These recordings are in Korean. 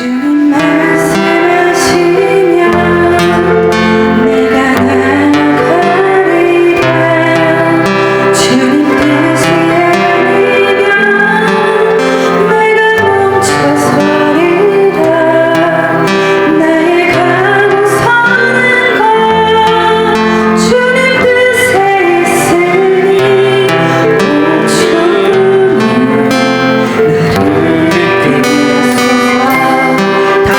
주님 말씀하시면 내가 나아가리라. 주님 뜻이 아니면 내가 멈춰서리라. 나의 가는 서는 것 주님 뜻에 있으니 오 주님 나를 이끌소서. 다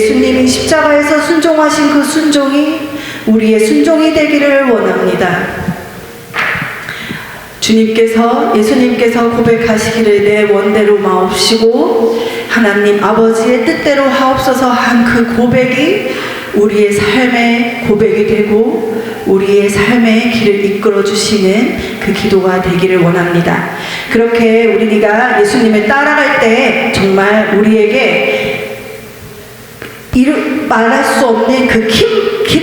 예수님이 십자가에서 순종하신 그 순종이 우리의 순종이 되기를 원합니다. 예수님께서 고백하시기를 내 원대로 마옵시고 하나님 아버지의 뜻대로 하옵소서 한 그 고백이 우리의 삶의 고백이 되고 우리의 삶의 길을 이끌어 주시는 그 기도가 되기를 원합니다. 그렇게 우리가 예수님을 따라갈 때 정말 우리에게 말할 수 없는 그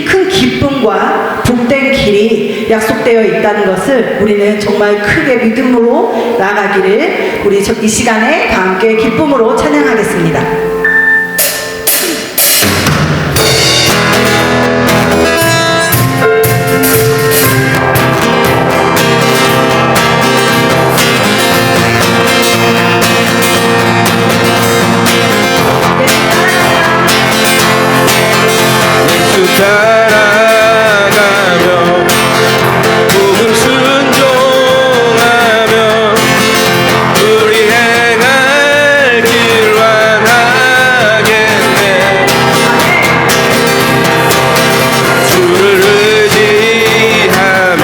큰 기쁨과 복된 길이 약속되어 있다는 것을 우리는 정말 크게 믿음으로 나가기를 우리 이 시간에 다 함께 기쁨으로 찬양하겠습니다. 따라가며 복음 순종하며 우리 행할 길 완하겠네. 주를 의지하며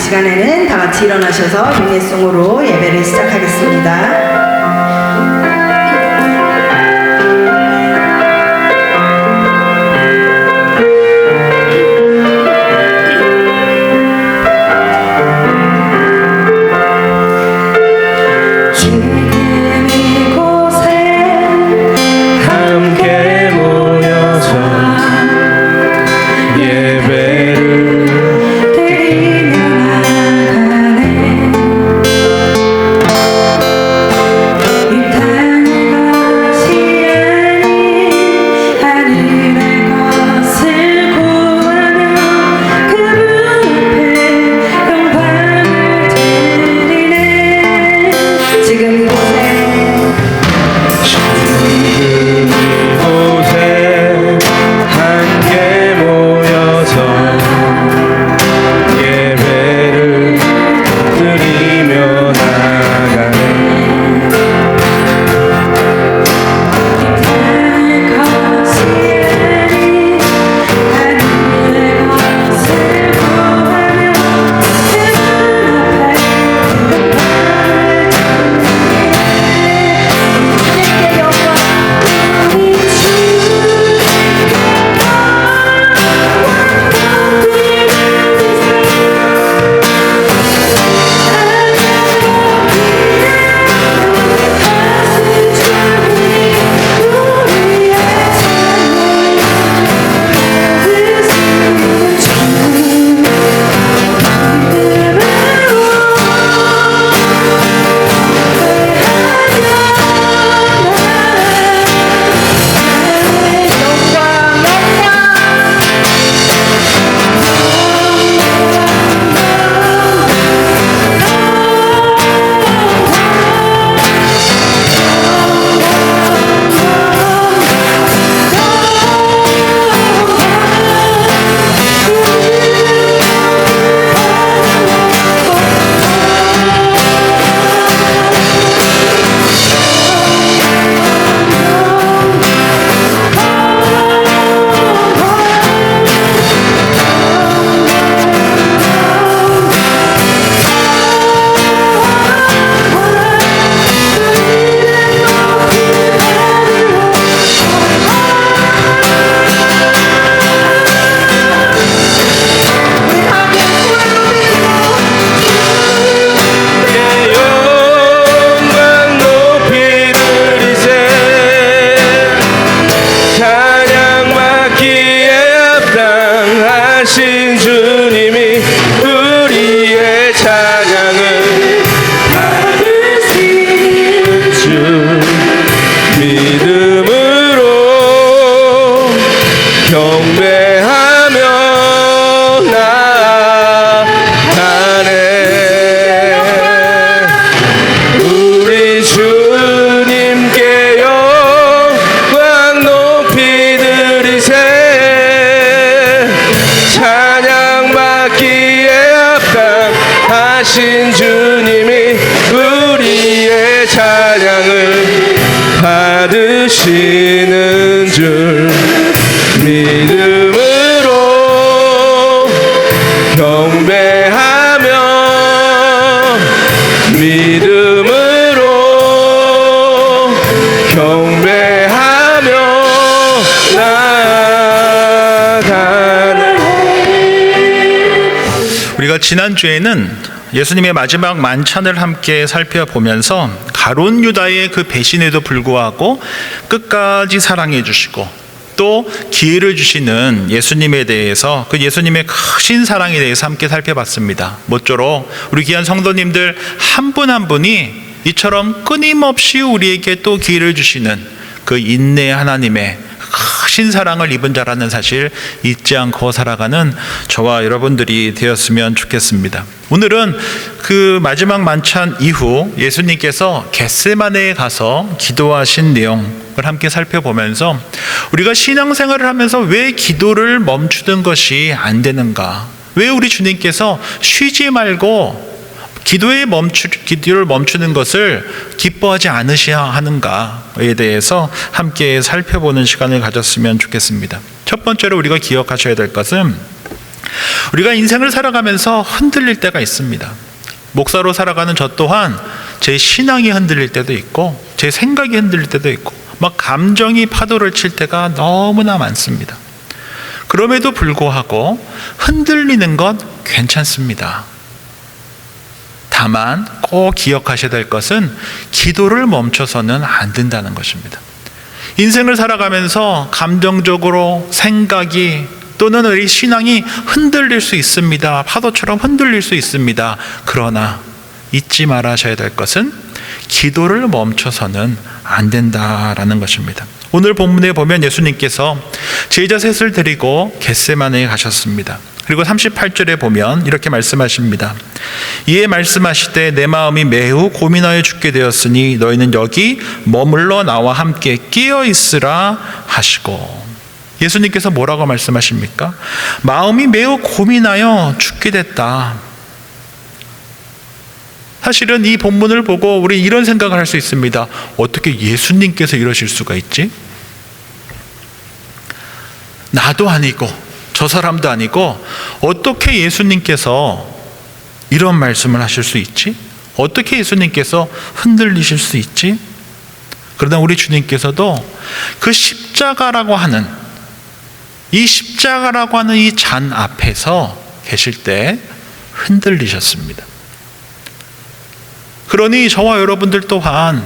시간에는 다 같이 일어나셔서 민예송으로 예배를 시작하겠습니다. 함께 모여서 예배를 드리며 나가네. 이 땅의 것이 아닌 하늘의 것을 구하며 그분 앞에 영광을 드리네. 지금 이곳에 이곳에 함께 모여서 예배를 드리며 나가네. 땅의 것이 아닌 하늘의 것을 구하며 그분 앞에 영광을 영광 높이 드리세. 찬양 받기에 합당하신 주님이 우리의 찬양을 받으시는 주. 믿음으로 경배하며 나아가네. 우리 주님께 영광 높이 드리세. 찬양 받기에 합당하신 주님이 우리의 찬양을 받으시는 줄. 믿음으로 경배하며 믿음으로 경배하며 나아가네. 우리가 지난주에는 예수님의 마지막 만찬을 함께 살펴보면서 가룟 유다의 그 배신에도 불구하고 끝까지 사랑해 주시고 또 기회를 주시는 예수님에 대해서, 그 예수님의 크신 사랑에 대해서 함께 살펴봤습니다. 모쪼록 우리 귀한 성도님들 한 분 한 분이 이처럼 끊임없이 우리에게 또 기회를 주시는 그 인내 하나님의 크신 사랑을 입은 자라는 사실 잊지 않고 살아가는 저와 여러분들이 되었으면 좋겠습니다. 오늘은 그 마지막 만찬 이후 예수님께서 겟세마네에 가서 기도하신 내용을 함께 살펴보면서 우리가 신앙생활을 하면서 왜 기도를 멈추는 것이 안 되는가, 왜 우리 주님께서 쉬지 말고 기도를 멈추는 것을 기뻐하지 않으셔야 하는가에 대해서 함께 살펴보는 시간을 가졌으면 좋겠습니다. 첫 번째로 우리가 기억하셔야 될 것은 우리가 인생을 살아가면서 흔들릴 때가 있습니다. 목사로 살아가는 저 또한 제 신앙이 흔들릴 때도 있고 제 생각이 흔들릴 때도 있고 막 감정이 파도를 칠 때가 너무나 많습니다. 그럼에도 불구하고 흔들리는 것 괜찮습니다. 다만 꼭 기억하셔야 될 것은 기도를 멈춰서는 안 된다는 것입니다. 인생을 살아가면서 감정적으로 생각이 또는 우리 신앙이 흔들릴 수 있습니다. 파도처럼 흔들릴 수 있습니다. 그러나 잊지 말아셔야 될 것은 기도를 멈춰서는 안 된다라는 것입니다. 오늘 본문에 보면 예수님께서 제자 셋을 데리고 겟세마네에 가셨습니다. 그리고 38절에 보면 이렇게 말씀하십니다. 이에 말씀하시되 내 마음이 매우 고민하여 죽게 되었으니 너희는 여기 머물러 나와 함께 끼어 있으라 하시고, 예수님께서 뭐라고 말씀하십니까? 마음이 매우 고민하여 죽게 됐다. 사실은 이 본문을 보고 우리 이런 생각을 할 수 있습니다. 어떻게 예수님께서 이러실 수가 있지? 나도 아니고 저 사람도 아니고 어떻게 예수님께서 이런 말씀을 하실 수 있지? 어떻게 예수님께서 흔들리실 수 있지? 그러나 우리 주님께서도 그 십자가라고 하는 이 잔 앞에서 계실 때 흔들리셨습니다. 그러니 저와 여러분들 또한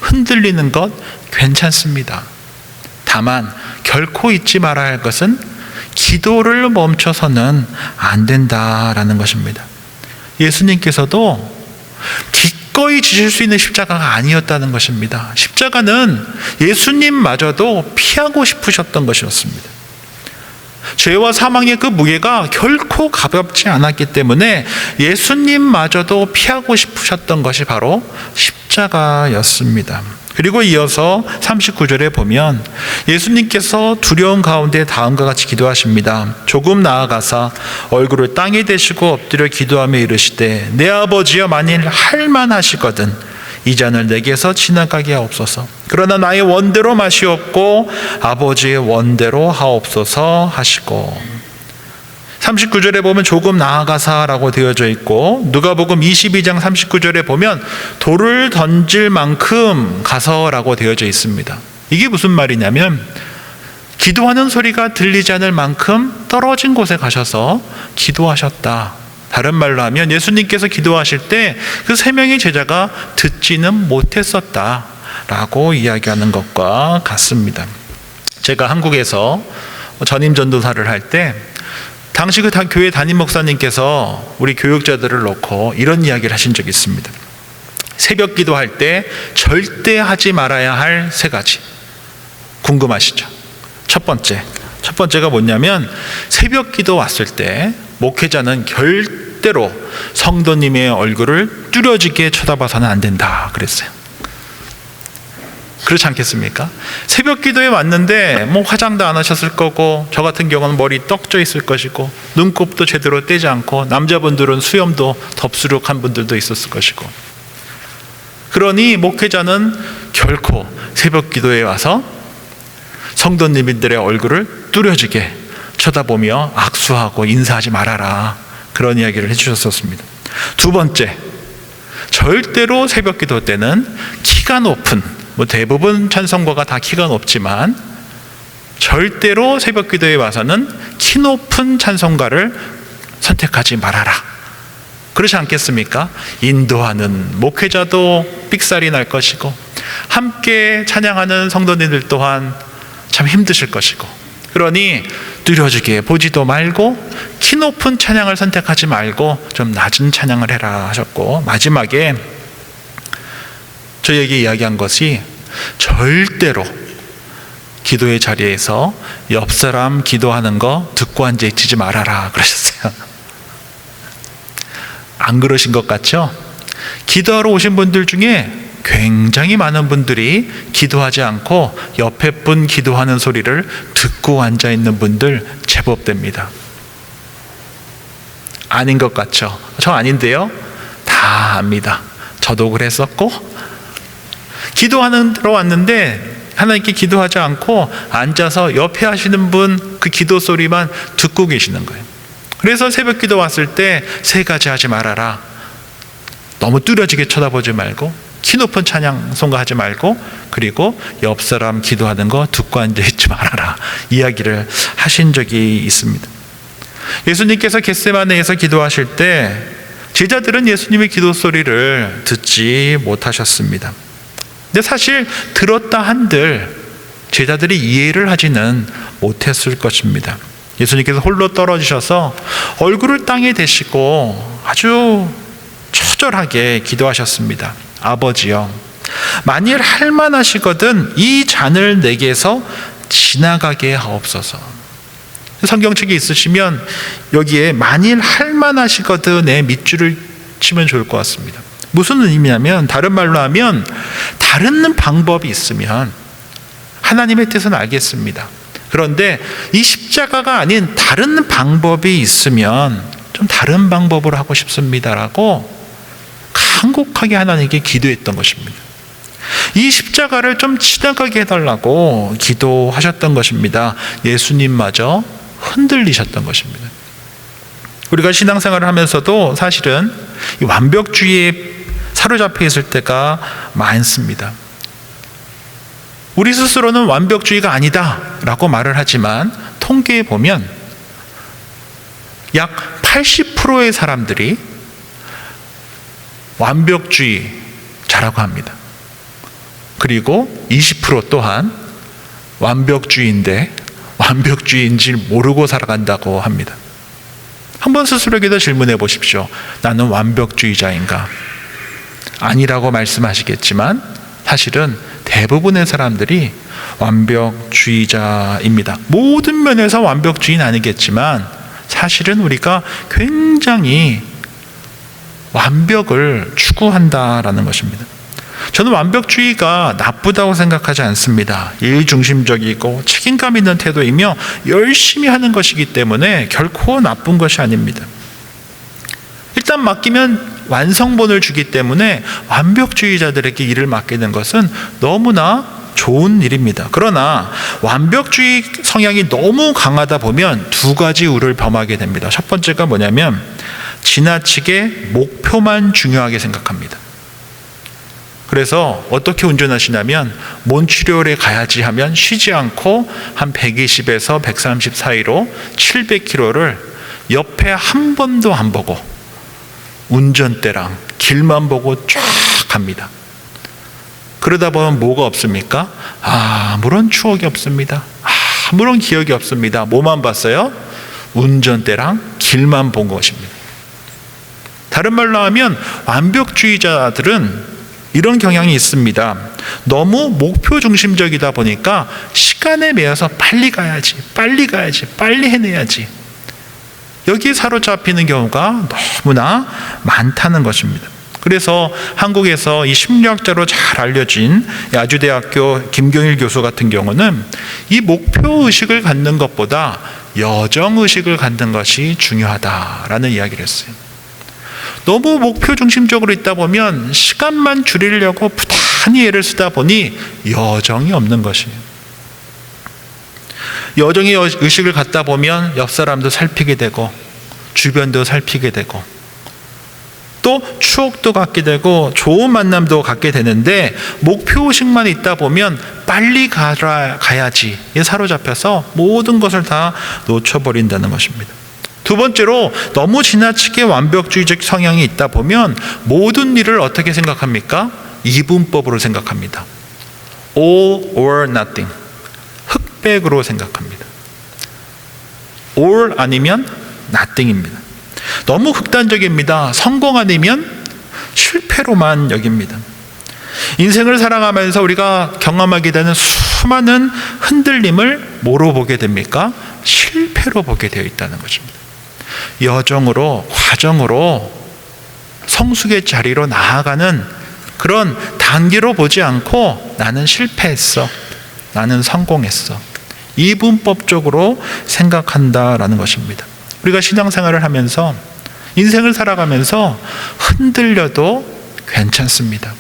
흔들리는 것 괜찮습니다. 다만 결코 잊지 말아야 할 것은 기도를 멈춰서는 안 된다라는 것입니다. 예수님께서도 기꺼이 지실 수 있는 십자가가 아니었다는 것입니다. 십자가는 예수님마저도 피하고 싶으셨던 것이었습니다. 죄와 사망의 그 무게가 결코 가볍지 않았기 때문에 예수님마저도 피하고 싶으셨던 것이 바로 십자가였습니다. 그리고 이어서 39절에 보면 예수님께서 두려운 가운데 다음과 같이 기도하십니다. 조금 나아가사 얼굴을 땅에 대시고 엎드려 기도하며 이르시되 내 아버지여 만일 할만하시거든 이 잔을 내게서 지나가게 하옵소서. 그러나 나의 원대로 마시옵고 아버지의 원대로 하옵소서 하시고, 39절에 보면 조금 나아가사라고 되어져 있고 누가복음 22장 39절에 보면 돌을 던질 만큼 가서라고 되어져 있습니다. 이게 무슨 말이냐면 기도하는 소리가 들리지 않을 만큼 떨어진 곳에 가셔서 기도하셨다. 다른 말로 하면 예수님께서 기도하실 때 그 세 명의 제자가 듣지는 못했었다라고 이야기하는 것과 같습니다. 제가 한국에서 전임 전도사를 할 때 당시 그 교회 담임 목사님께서 우리 교육자들을 놓고 이런 이야기를 하신 적이 있습니다. 새벽 기도할 때 절대 하지 말아야 할 세 가지 궁금하시죠? 첫 번째가 뭐냐면 새벽 기도 왔을 때 목회자는 절대로 성도님의 얼굴을 뚜렷하게 쳐다봐서는 안 된다 그랬어요. 그렇지 않겠습니까? 새벽 기도에 왔는데 뭐 화장도 안 하셨을 거고 저 같은 경우는 머리 떡져 있을 것이고 눈곱도 제대로 떼지 않고 남자분들은 수염도 덥수룩한 분들도 있었을 것이고, 그러니 목회자는 결코 새벽 기도에 와서 성도님들의 얼굴을 뚜렷하게 쳐다보며 악수하고 인사하지 말아라, 그런 이야기를 해주셨었습니다. 두 번째, 절대로 새벽 기도 때는 키가 높은, 뭐 대부분 찬송가가 다 키가 높지만 절대로 새벽 기도에 와서는 키 높은 찬송가를 선택하지 말아라. 그렇지 않겠습니까? 인도하는 목회자도 삑살이 날 것이고 함께 찬양하는 성도님들 또한 참 힘드실 것이고, 그러니 뚜렷하게 보지도 말고 키 높은 찬양을 선택하지 말고 좀 낮은 찬양을 해라 하셨고, 마지막에 저에게 이야기한 것이 절대로 기도의 자리에서 옆 사람 기도하는 거 듣고 앉아 있지 말아라 그러셨어요. 안 그러신 것 같죠? 기도하러 오신 분들 중에 굉장히 많은 분들이 기도하지 않고 옆에 분 기도하는 소리를 듣고 앉아 있는 분들 제법 됩니다. 아닌 것 같죠? 저 아닌데요? 다 압니다. 저도 그랬었고, 기도하러 왔는데 하나님께 기도하지 않고 앉아서 옆에 하시는 분 그 기도 소리만 듣고 계시는 거예요. 그래서 새벽 기도 왔을 때 세 가지 하지 말아라. 너무 뚜렷지게 쳐다보지 말고, 키 높은 찬양 송가하지 말고, 그리고 옆 사람 기도하는 거 듣고 앉아있지 말아라. 이야기를 하신 적이 있습니다. 예수님께서 겟세마네에서 기도하실 때 제자들은 예수님의 기도 소리를 듣지 못하셨습니다. 근데 사실 들었다 한들 제자들이 이해를 하지는 못했을 것입니다. 예수님께서 홀로 떨어지셔서 얼굴을 땅에 대시고 아주 처절하게 기도하셨습니다. 아버지여, 만일 할만하시거든 이 잔을 내게서 지나가게 하옵소서. 성경책에 있으시면 여기에 만일 할만하시거든의 밑줄을 치면 좋을 것 같습니다. 무슨 의미냐면, 다른 말로 하면 다른 방법이 있으면 하나님의 뜻은 알겠습니다. 그런데 이 십자가가 아닌 다른 방법이 있으면 좀 다른 방법으로 하고 싶습니다라고 간곡하게 하나님께 기도했던 것입니다. 이 십자가를 좀 지나가게 해달라고 기도하셨던 것입니다. 예수님마저 흔들리셨던 것입니다. 우리가 신앙생활을 하면서도 사실은 이 완벽주의에 사로잡혀 있을 때가 많습니다. 우리 스스로는 완벽주의가 아니다 라고 말을 하지만 통계에 보면 약 80%의 사람들이 완벽주의자라고 합니다. 그리고 20% 또한 완벽주의인데 완벽주의인지 모르고 살아간다고 합니다. 한번 스스로에게도 질문해 보십시오. 나는 완벽주의자인가? 아니라고 말씀하시겠지만 사실은 대부분의 사람들이 완벽주의자입니다. 모든 면에서 완벽주의는 아니겠지만 사실은 우리가 굉장히 완벽을 추구한다라는 것입니다. 저는 완벽주의가 나쁘다고 생각하지 않습니다. 일중심적이고 책임감 있는 태도이며 열심히 하는 것이기 때문에 결코 나쁜 것이 아닙니다. 일단 맡기면 완성본을 주기 때문에 완벽주의자들에게 일을 맡기는 것은 너무나 좋은 일입니다. 그러나 완벽주의 성향이 너무 강하다 보면 두 가지 우를 범하게 됩니다. 첫 번째가 뭐냐면 지나치게 목표만 중요하게 생각합니다. 그래서 어떻게 운전하시냐면 몬트리올에 가야지 하면 쉬지 않고 한 120에서 130 사이로 700km를 옆에 한 번도 안 보고 운전대랑 길만 보고 쫙 갑니다. 그러다 보면 뭐가 없습니까? 아무런 추억이 없습니다. 아무런 기억이 없습니다. 뭐만 봤어요? 운전대랑 길만 본 것입니다. 다른 말로 하면 완벽주의자들은 이런 경향이 있습니다. 너무 목표 중심적이다 보니까 시간에 매여서 빨리 가야지, 빨리 해내야지. 여기에 사로잡히는 경우가 너무나 많다는 것입니다. 그래서 한국에서 이 심리학자로 잘 알려진 야주대학교 김경일 교수 같은 경우는 이 목표의식을 갖는 것보다 여정의식을 갖는 것이 중요하다라는 이야기를 했어요. 너무 목표 중심적으로 있다 보면 시간만 줄이려고 부단히 애를 쓰다 보니 여정이 없는 것이에요. 여정의 의식을 갖다 보면 옆 사람도 살피게 되고 주변도 살피게 되고 또 추억도 갖게 되고 좋은 만남도 갖게 되는데 목표의식만 있다 보면 빨리 가야지에 사로잡혀서 모든 것을 다 놓쳐버린다는 것입니다. 두 번째로 너무 지나치게 완벽주의적 성향이 있다 보면 모든 일을 어떻게 생각합니까? 이분법으로 생각합니다. All or nothing. 흑백으로 생각합니다. All 아니면 nothing입니다. 너무 극단적입니다. 성공 아니면 실패로만 여깁니다. 인생을 살아가면서 우리가 경험하게 되는 수많은 흔들림을 뭐로 보게 됩니까? 실패로 보게 되어 있다는 것입니다. 여정으로, 과정으로 성숙의 자리로 나아가는 그런 단계로 보지 않고 나는 실패했어, 나는 성공했어, 이분법적으로 생각한다라는 것입니다. 우리가 신앙생활을 하면서 인생을 살아가면서 흔들려도 괜찮습니다.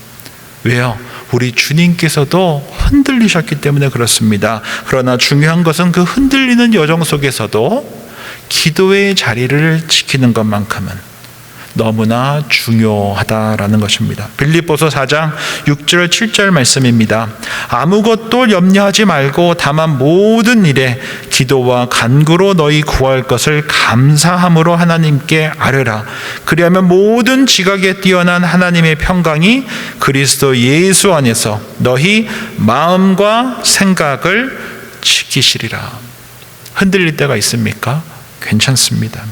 왜요? 우리 주님께서도 흔들리셨기 때문에 그렇습니다. 그러나 중요한 것은 그 흔들리는 여정 속에서도 기도의 자리를 지키는 것만큼은 너무나 중요하다라는 것입니다. 빌립보서 4장 6절 7절 말씀입니다. 아무것도 염려하지 말고 다만 모든 일에 기도와 간구로 너희 구할 것을 감사함으로 하나님께 아뢰라. 그리하면 모든 지각에 뛰어난 하나님의 평강이 그리스도 예수 안에서 너희 마음과 생각을 지키시리라. 흔들릴 때가 있습니까? 괜찮습니다.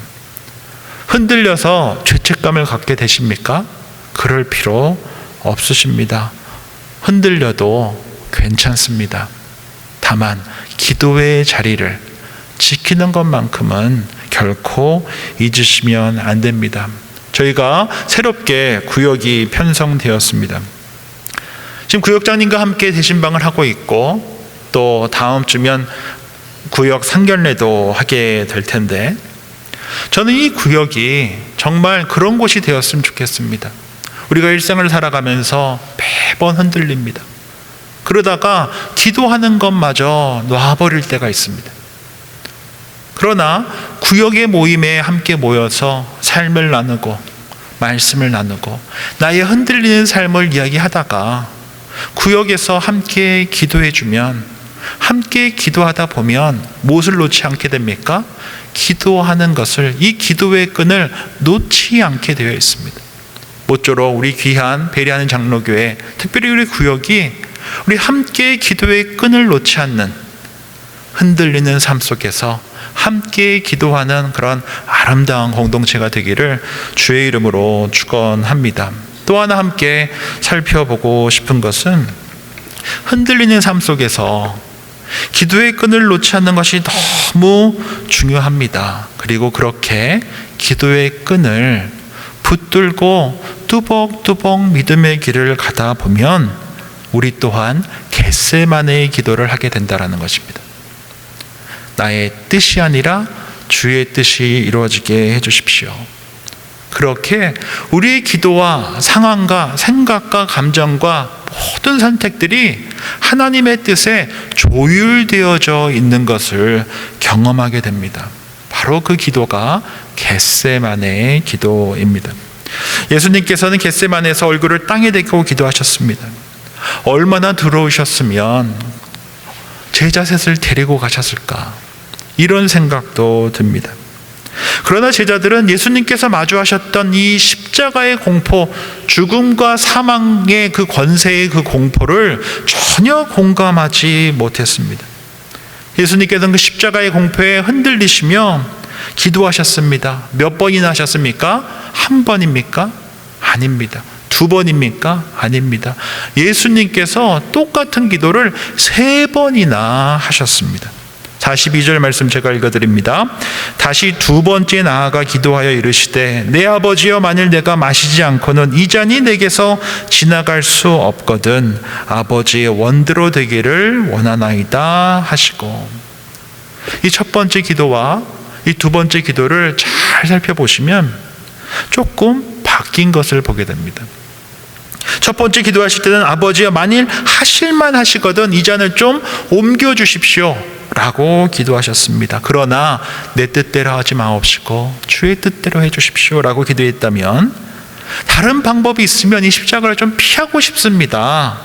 흔들려서 죄책감을 갖게 되십니까? 그럴 필요 없으십니다. 흔들려도 괜찮습니다. 다만 기도의 자리를 지키는 것만큼은 결코 잊으시면 안 됩니다. 저희가 새롭게 구역이 편성되었습니다. 지금 구역장님과 함께 대신방을 하고 있고 또 다음 주면 구역 상견례도 하게 될 텐데 저는 이 구역이 정말 그런 곳이 되었으면 좋겠습니다. 우리가 일생을 살아가면서 매번 흔들립니다. 그러다가 기도하는 것마저 놔버릴 때가 있습니다. 그러나 구역의 모임에 함께 모여서 삶을 나누고 말씀을 나누고 나의 흔들리는 삶을 이야기하다가 구역에서 함께 기도해주면 함께 기도하다 보면 무엇을 놓지 않게 됩니까? 기도하는 것을, 이 기도의 끈을 놓지 않게 되어 있습니다. 모쪼록 우리 귀한 배려하는 장로교회, 특별히 우리 구역이 우리 함께 기도의 끈을 놓지 않는 흔들리는 삶 속에서 함께 기도하는 그런 아름다운 공동체가 되기를 주의 이름으로 축원합니다. 또 하나 함께 살펴보고 싶은 것은 흔들리는 삶 속에서 기도의 끈을 놓지 않는 것이 너무 중요합니다. 그리고 그렇게 기도의 끈을 붙들고 뚜벅뚜벅 믿음의 길을 가다 보면 우리 또한 겟세마네의 기도를 하게 된다는 것입니다. 나의 뜻이 아니라 주의 뜻이 이루어지게 해주십시오. 그렇게 우리의 기도와 상황과 생각과 감정과 모든 선택들이 하나님의 뜻에 조율되어져 있는 것을 경험하게 됩니다. 바로 그 기도가 겟세마네의 기도입니다. 예수님께서는 겟세마네에서 얼굴을 땅에 대고 기도하셨습니다. 얼마나 두려우셨으면 제자 셋을 데리고 가셨을까, 이런 생각도 듭니다. 그러나 제자들은 예수님께서 마주하셨던 이 십자가의 공포, 죽음과 사망의 그 권세의 그 공포를 전혀 공감하지 못했습니다. 예수님께서는 그 십자가의 공포에 흔들리시며 기도하셨습니다. 몇 번이나 하셨습니까? 한 번입니까? 아닙니다. 두 번입니까? 아닙니다. 예수님께서 똑같은 기도를 3번이나 하셨습니다. 42절 말씀 제가 읽어드립니다. 다시 두 번째 나아가 기도하여 이르시되 내 아버지여, 만일 내가 마시지 않고는 이 잔이 내게서 지나갈 수 없거든 아버지의 원대로 되기를 원하나이다 하시고, 이 첫 번째 기도와 이 두 번째 기도를 잘 살펴보시면 조금 바뀐 것을 보게 됩니다. 첫 번째 기도하실 때는 아버지여, 만일 하실만 하시거든 이 잔을 좀 옮겨주십시오 라고 기도하셨습니다. 그러나 내 뜻대로 하지 마옵시고 주의 뜻대로 해주십시오 라고 기도했다면, 다른 방법이 있으면 이 십자가를 좀 피하고 싶습니다,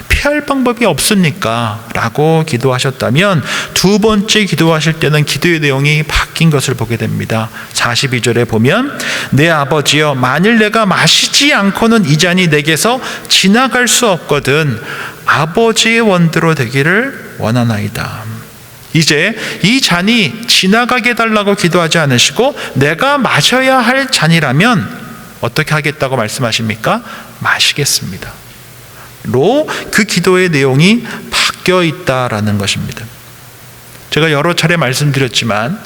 피할 방법이 없습니까? 라고 기도하셨다면, 두 번째 기도하실 때는 기도의 내용이 바뀐 것을 보게 됩니다. 42절에 보면 내 아버지여, 만일 내가 마시지 않고는 이 잔이 내게서 지나갈 수 없거든 아버지의 원대로 되기를 원하나이다. 이제 이 잔이 지나가게 해달라고 기도하지 않으시고 내가 마셔야 할 잔이라면 어떻게 하겠다고 말씀하십니까? 마시겠습니다 로 그 기도의 내용이 바뀌어 있다라는 것입니다. 제가 여러 차례 말씀드렸지만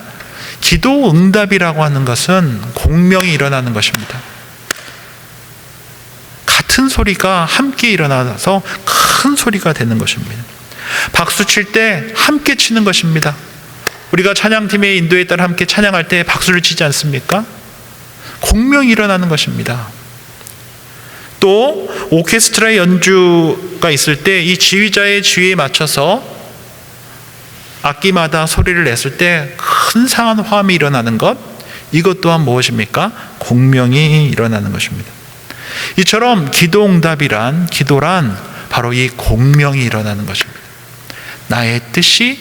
기도 응답이라고 하는 것은 공명이 일어나는 것입니다. 같은 소리가 함께 일어나서 큰 소리가 되는 것입니다. 박수 칠 때 함께 치는 것입니다. 우리가 찬양팀의 인도에 따라 함께 찬양할 때 박수를 치지 않습니까? 공명이 일어나는 것입니다. 또 오케스트라 연주가 있을 때 이 지휘자의 지휘에 맞춰서 악기마다 소리를 냈을 때 큰 산화함이 일어나는 것, 이것 또한 무엇입니까? 공명이 일어나는 것입니다. 이처럼 기도란 바로 이 공명이 일어나는 것입니다. 나의 뜻이,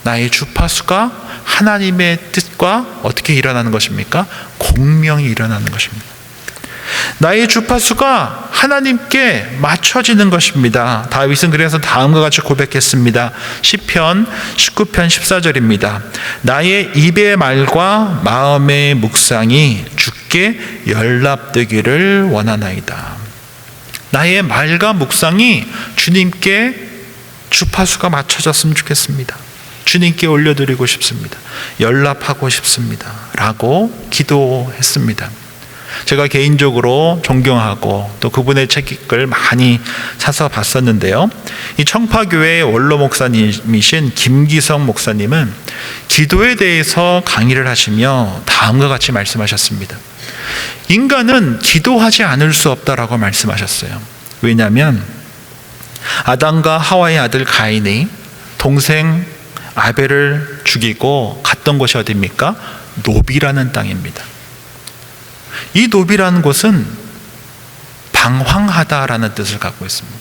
나의 주파수가 하나님의 뜻과 어떻게 일어나는 것입니까? 공명이 일어나는 것입니다. 나의 주파수가 하나님께 맞춰지는 것입니다. 다윗은 그래서 다음과 같이 고백했습니다. 시편 19편 14절입니다. 나의 입의 말과 마음의 묵상이 주께 연락되기를 원하나이다. 나의 말과 묵상이 주님께 주파수가 맞춰졌으면 좋겠습니다. 주님께 올려드리고 싶습니다. 연락하고 싶습니다. 라고 기도했습니다. 제가 개인적으로 존경하고 또 그분의 책을 많이 사서 봤었는데요. 이 청파교회 원로 목사님이신 김기성 목사님은 기도에 대해서 강의를 하시며 다음과 같이 말씀하셨습니다. 인간은 기도하지 않을 수 없다라고 말씀하셨어요. 왜냐하면 아담과 하와의 아들 가인이 동생 아벨을 죽이고 갔던 곳이 어디입니까? 노비라는 땅입니다. 이 노비라는 곳은 방황하다라는 뜻을 갖고 있습니다.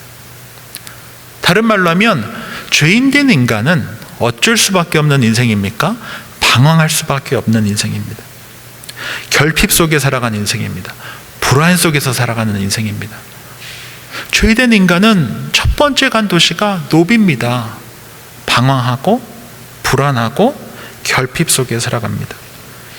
다른 말로 하면 죄인된 인간은 어쩔 수밖에 없는 인생입니까? 방황할 수밖에 없는 인생입니다. 결핍 속에 살아가는 인생입니다. 불안 속에서 살아가는 인생입니다. 죄된 인간은 첫 번째 간 도시가 노비입니다. 방황하고 불안하고 결핍 속에 살아갑니다.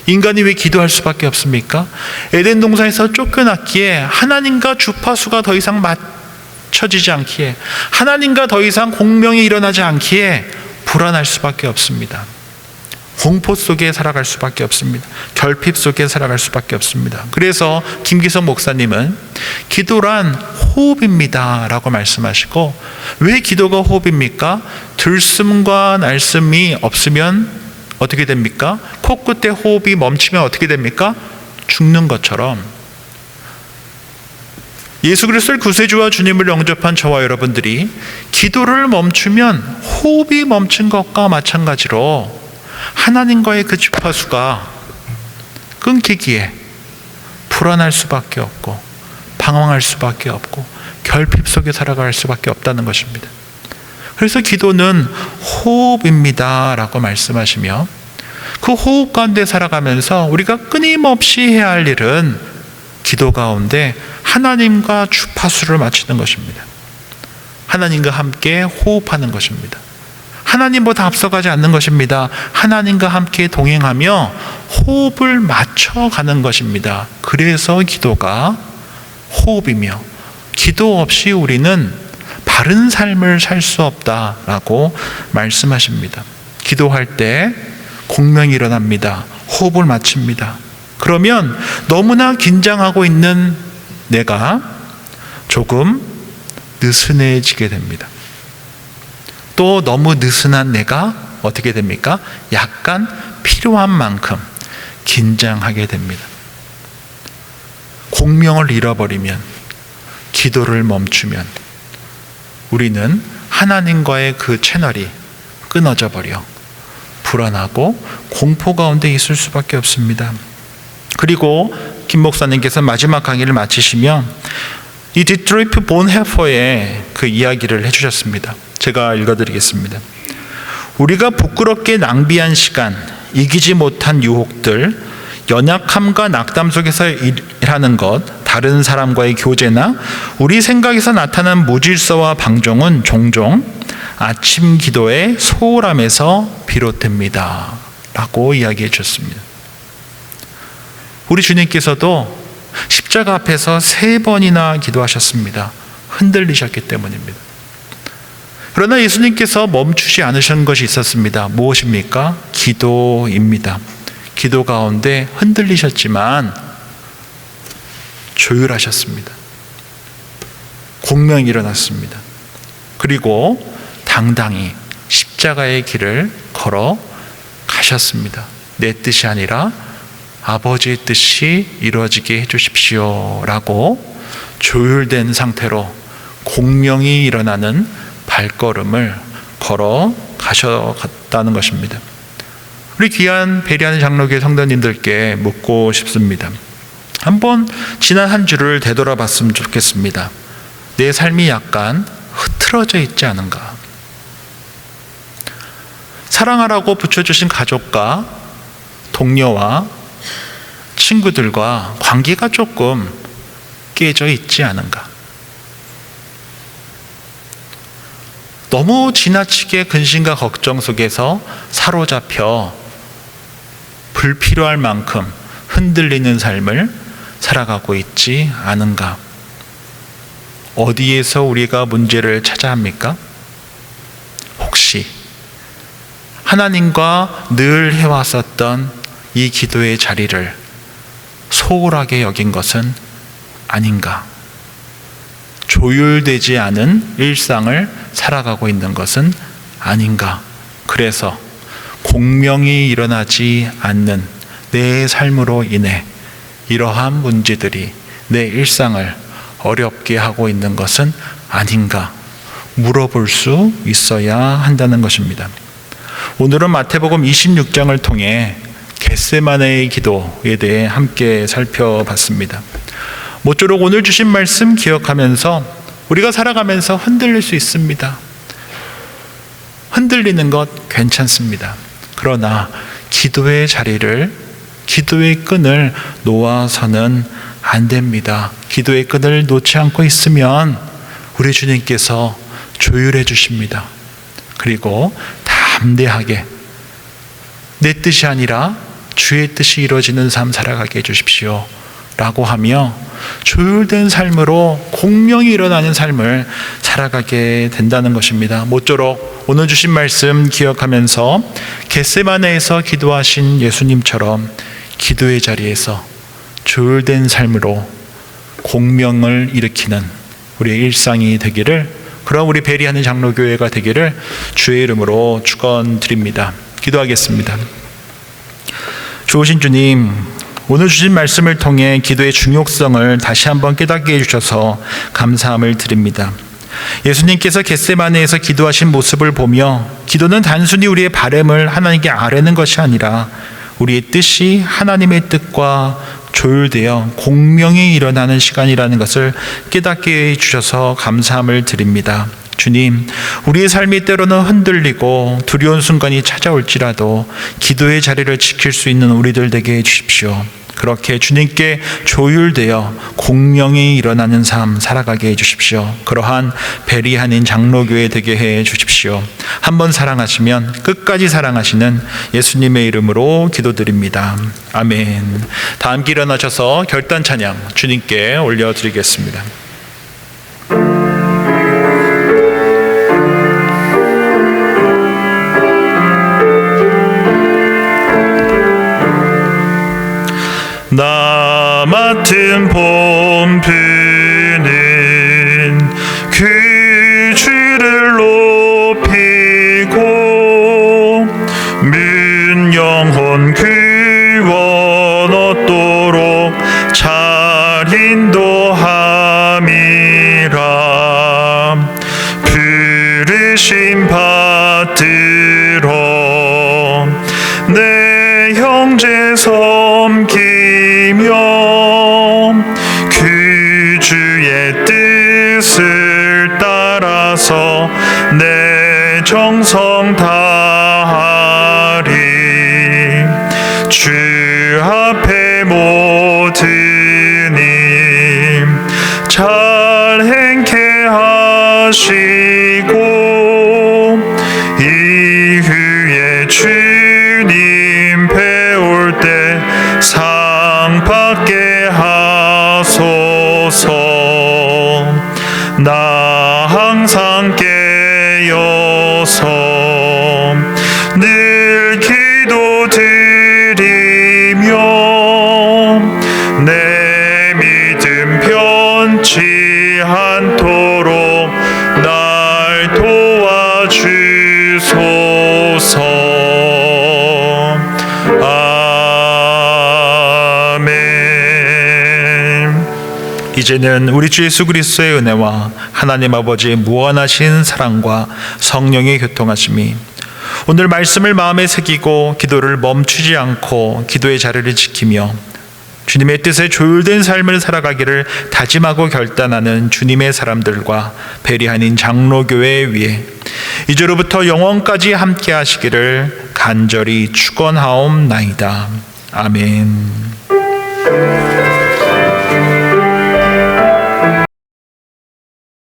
인간이 왜 기도할 수밖에 없습니까? 에덴 동산에서 쫓겨났기에 하나님과 주파수가 더 이상 맞춰지지 않기에, 하나님과 더 이상 공명이 일어나지 않기에 불안할 수밖에 없습니다. 공포 속에 살아갈 수밖에 없습니다. 결핍 속에 살아갈 수밖에 없습니다. 그래서 김기성 목사님은 기도란 호흡입니다 라고 말씀하시고, 왜 기도가 호흡입니까? 들숨과 날숨이 없으면 어떻게 됩니까? 코끝에 호흡이 멈추면 어떻게 됩니까? 죽는 것처럼 예수 그리스도를 구세주와 주님을 영접한 저와 여러분들이 기도를 멈추면 호흡이 멈춘 것과 마찬가지로 하나님과의 그 주파수가 끊기기에 불안할 수밖에 없고 방황할 수밖에 없고 결핍 속에 살아갈 수밖에 없다는 것입니다. 그래서 기도는 호흡입니다 라고 말씀하시며, 그 호흡 가운데 살아가면서 우리가 끊임없이 해야 할 일은 기도 가운데 하나님과 주파수를 맞추는 것입니다. 하나님과 함께 호흡하는 것입니다. 하나님보다 앞서가지 않는 것입니다. 하나님과 함께 동행하며 호흡을 맞춰가는 것입니다. 그래서 기도가 호흡이며, 기도 없이 우리는 바른 삶을 살 수 없다라고 말씀하십니다. 기도할 때 공명이 일어납니다. 호흡을 맞춥니다. 그러면 너무나 긴장하고 있는 내가 조금 느슨해지게 됩니다. 또 너무 느슨한 내가 어떻게 됩니까? 약간 필요한 만큼 긴장하게 됩니다. 공명을 잃어버리면, 기도를 멈추면 우리는 하나님과의 그 채널이 끊어져 버려 불안하고 공포 가운데 있을 수밖에 없습니다. 그리고 김 목사님께서 마지막 강의를 마치시며 이 디트로이프 본헤퍼의 그 이야기를 해주셨습니다. 제가 읽어드리겠습니다. 우리가 부끄럽게 낭비한 시간, 이기지 못한 유혹들, 연약함과 낙담 속에서 일하는 것, 다른 사람과의 교제나 우리 생각에서 나타난 무질서와 방종은 종종 아침 기도의 소홀함에서 비롯됩니다 라고 이야기해 주셨습니다. 우리 주님께서도 십자가 앞에서 3번이나 기도하셨습니다. 흔들리셨기 때문입니다. 그러나 예수님께서 멈추지 않으신 것이 있었습니다. 무엇입니까? 기도입니다. 기도 가운데 흔들리셨지만 조율하셨습니다. 공명이 일어났습니다. 그리고 당당히 십자가의 길을 걸어 가셨습니다. 내 뜻이 아니라 아버지의 뜻이 이루어지게 해주십시오 라고 조율된 상태로 공명이 일어나는 발걸음을 걸어 가셨다는 것입니다. 우리 귀한 배리하는 장로교회 성도님들께 묻고 싶습니다. 한번 지난 한 주를 되돌아봤으면 좋겠습니다. 내 삶이 약간 흐트러져 있지 않은가? 사랑하라고 붙여주신 가족과 동료와 친구들과 관계가 조금 깨져 있지 않은가? 너무 지나치게 근심과 걱정 속에서 사로잡혀 불필요할 만큼 흔들리는 삶을 살아가고 있지 않은가? 어디에서 우리가 문제를 찾아 합니까? 혹시 하나님과 늘 해왔었던 이 기도의 자리를 소홀하게 여긴 것은 아닌가? 조율되지 않은 일상을 살아가고 있는 것은 아닌가? 그래서 공명이 일어나지 않는 내 삶으로 인해 이러한 문제들이 내 일상을 어렵게 하고 있는 것은 아닌가? 물어볼 수 있어야 한다는 것입니다. 오늘은 마태복음 26장을 통해 겟세마네의 기도에 대해 함께 살펴봤습니다. 모쪼록 오늘 주신 말씀 기억하면서 우리가 살아가면서 흔들릴 수 있습니다. 흔들리는 것 괜찮습니다. 그러나 기도의 자리를, 기도의 끈을 놓아서는 안 됩니다. 기도의 끈을 놓지 않고 있으면 우리 주님께서 조율해 주십니다. 그리고 담대하게 내 뜻이 아니라 주의 뜻이 이루어지는 삶 살아가게 해주십시오 라고 하며 조율된 삶으로 공명이 일어나는 삶을 살아가게 된다는 것입니다. 모쪼록 오늘 주신 말씀 기억하면서 겟세마네에서 기도하신 예수님처럼 기도의 자리에서 조율된 삶으로 공명을 일으키는 우리의 일상이 되기를, 그런 우리 배리하는 장로교회가 되기를 주의 이름으로 축원드립니다. 기도하겠습니다. 좋으신 주님, 오늘 주신 말씀을 통해 기도의 중요성을 다시 한번 깨닫게 해주셔서 감사함을 드립니다. 예수님께서 겟세마네에서 기도하신 모습을 보며 기도는 단순히 우리의 바람을 하나님께 아뢰는 것이 아니라 우리의 뜻이 하나님의 뜻과 조율되어 공명이 일어나는 시간이라는 것을 깨닫게 해주셔서 감사함을 드립니다. 주님, 우리의 삶이 때로는 흔들리고 두려운 순간이 찾아올지라도 기도의 자리를 지킬 수 있는 우리들 되게 해주십시오. 그렇게 주님께 조율되어 공명이 일어나는 삶 살아가게 해주십시오. 그러한 배리하는 장로교회 되게 해주십시오. 한번 사랑하시면 끝까지 사랑하시는 예수님의 이름으로 기도드립니다. 아멘. 다 함께 일어나셔서 결단 찬양 주님께 올려드리겠습니다. 나 맡은 본분은 그 주를 높이고 문 영혼 구원 얻도록 잘 인도함이라. 부르심 받들어 내 형제 섬기며 그 주의 뜻을 따라서 내 정성 다하리. 주 앞에 모든 일 잘 행케 하시고 이후에 주님 배울 때 상 받게 하소서. 나 항상 깨어서 늘 기도드리며 내 믿음 변치 않도록 날 도와주소서. 이제는 우리 주 예수 그리스도의 은혜와 하나님 아버지의 무한하신 사랑과 성령의 교통하심이 오늘 말씀을 마음에 새기고 기도를 멈추지 않고 기도의 자리를 지키며 주님의 뜻에 조율된 삶을 살아가기를 다짐하고 결단하는 주님의 사람들과 베리한인 장로교회 위에 이제로부터 영원까지 함께 하시기를 간절히 축원하옵나이다. 아멘.